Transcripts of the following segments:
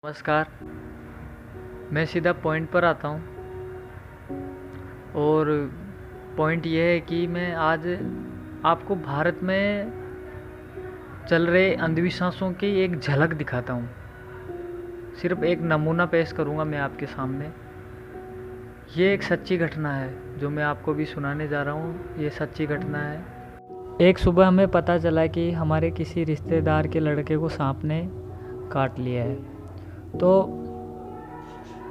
नमस्कार। मैं सीधा पॉइंट पर आता हूँ और पॉइंट ये है कि मैं आज आपको भारत में चल रहे अंधविश्वासों की एक झलक दिखाता हूँ। सिर्फ एक नमूना पेश करूँगा मैं आपके सामने। ये एक सच्ची घटना है जो मैं आपको भी सुनाने जा रहा हूँ। ये सच्ची घटना है। एक सुबह हमें पता चला कि हमारे किसी रिश्तेदार के लड़के को सांप ने काट लिया है। तो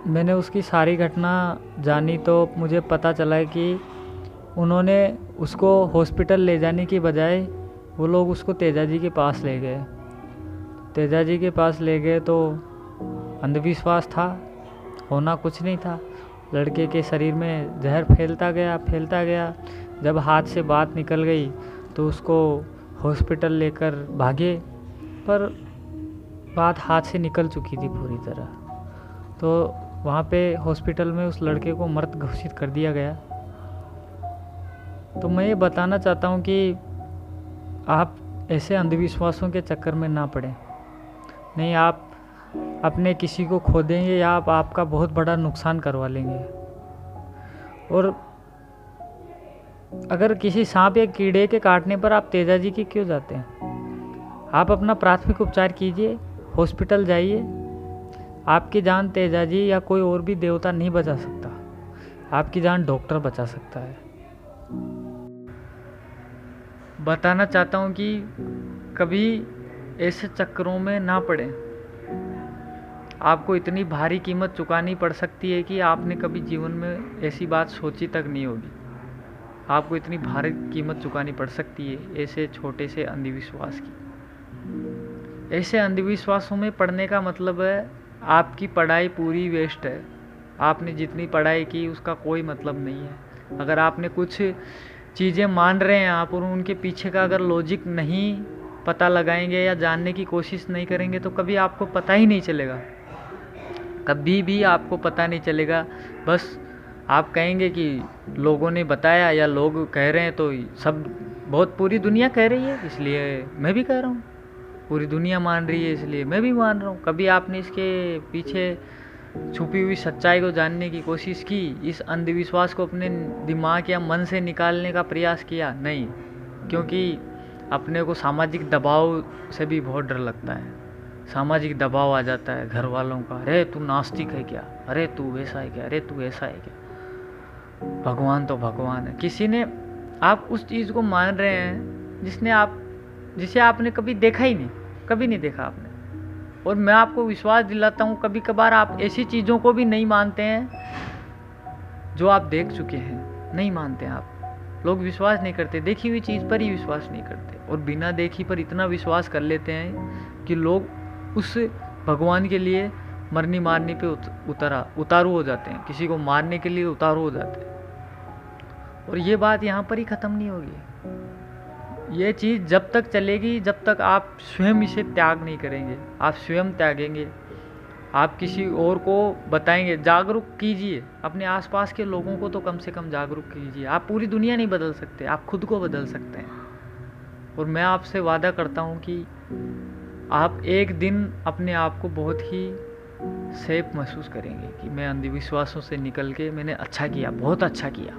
मैंने उसकी सारी घटना जानी तो मुझे पता चला कि उन्होंने उसको हॉस्पिटल ले जाने की बजाय वो लोग उसको तेजा जी के पास ले गए। तेजा जी के पास ले गए तो अंधविश्वास था, होना कुछ नहीं था। लड़के के शरीर में जहर फैलता गया। जब हाथ से बात निकल गई तो उसको हॉस्पिटल लेकर भागे, पर बात हाथ से निकल चुकी थी पूरी तरह। तो वहाँ पे हॉस्पिटल में उस लड़के को मृत घोषित कर दिया गया। तो मैं ये बताना चाहता हूँ कि आप ऐसे अंधविश्वासों के चक्कर में ना पड़ें। नहीं, आप अपने किसी को खो देंगे या आप आपका बहुत बड़ा नुकसान करवा लेंगे। और अगर किसी सांप या कीड़े के काटने पर आप तेजा जी के क्यों जाते हैं? आप अपना प्राथमिक उपचार कीजिए, हॉस्पिटल जाइए। आपकी जान तेजा जी या कोई और भी देवता नहीं बचा सकता, आपकी जान डॉक्टर बचा सकता है। बताना चाहता हूँ कि कभी ऐसे चक्करों में ना पड़ें। आपको इतनी भारी कीमत चुकानी पड़ सकती है कि आपने कभी जीवन में ऐसी बात सोची तक नहीं होगी। आपको इतनी भारी कीमत चुकानी पड़ सकती है ऐसे छोटे से अंधविश्वास की। ऐसे अंधविश्वासों में पढ़ने का मतलब है आपकी पढ़ाई पूरी वेस्ट है। आपने जितनी पढ़ाई की उसका कोई मतलब नहीं है। अगर आपने कुछ चीज़ें मान रहे हैं आप और उनके पीछे का अगर लॉजिक नहीं पता लगाएंगे या जानने की कोशिश नहीं करेंगे तो कभी आपको पता ही नहीं चलेगा। कभी भी आपको पता नहीं चलेगा। बस आप कहेंगे कि लोगों ने बताया या लोग कह रहे हैं तो सब बहुत पूरी दुनिया कह रही है इसलिए मैं भी कह रहा हूँ, पूरी दुनिया मान रही है इसलिए मैं भी मान रहा हूँ। कभी आपने इसके पीछे छुपी हुई सच्चाई को जानने की कोशिश की? इस अंधविश्वास को अपने दिमाग या मन से निकालने का प्रयास किया? नहीं, क्योंकि अपने को सामाजिक दबाव से भी बहुत डर लगता है। सामाजिक दबाव आ जाता है घर वालों का, अरे तू नास्तिक है क्या, अरे तू वैसा है क्या, अरे तू ऐसा है क्या, भगवान तो भगवान है। किसी ने आप उस चीज़ को मान रहे हैं जिसे आपने कभी देखा ही नहीं, कभी नहीं देखा आपने। और मैं आपको विश्वास दिलाता हूँ कभी कभार आप ऐसी चीज़ों को भी नहीं मानते हैं जो आप देख चुके हैं। नहीं मानते हैं आप। लोग विश्वास नहीं करते, देखी हुई चीज़ पर ही विश्वास नहीं करते और बिना देखी पर इतना विश्वास कर लेते हैं कि लोग उस भगवान के लिए मरनी मारने पे उतारू हो जाते हैं। किसी को मारने के लिए उतारू हो जाते हैं। और ये बात यहाँ पर ही ख़त्म नहीं होगी। ये चीज़ जब तक चलेगी जब तक आप स्वयं इसे त्याग नहीं करेंगे। आप स्वयं त्यागेंगे, आप किसी और को बताएंगे। जागरूक कीजिए अपने आसपास के लोगों को, तो कम से कम जागरूक कीजिए। आप पूरी दुनिया नहीं बदल सकते, आप खुद को बदल सकते हैं। और मैं आपसे वादा करता हूँ कि आप एक दिन अपने आप को बहुत ही सेफ महसूस करेंगे कि मैं अंधविश्वासों से निकल के मैंने अच्छा किया, बहुत अच्छा किया।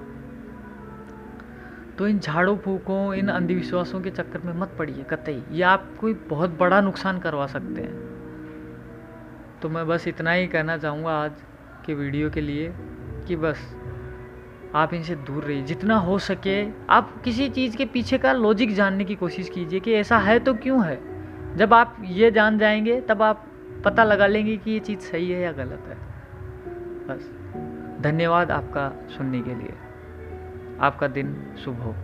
तो इन झाड़ू फूकों, इन अंधविश्वासों के चक्कर में मत पड़िए कतई। ये आपको बहुत बड़ा नुकसान करवा सकते हैं। तो मैं बस इतना ही कहना चाहूँगा आज के वीडियो के लिए कि बस आप इनसे दूर रहिए जितना हो सके। आप किसी चीज़ के पीछे का लॉजिक जानने की कोशिश कीजिए कि ऐसा है तो क्यों है। जब आप ये जान जाएंगे तब आप पता लगा लेंगे कि ये चीज़ सही है या गलत है। बस धन्यवाद आपका सुनने के लिए। आपका दिन शुभ हो।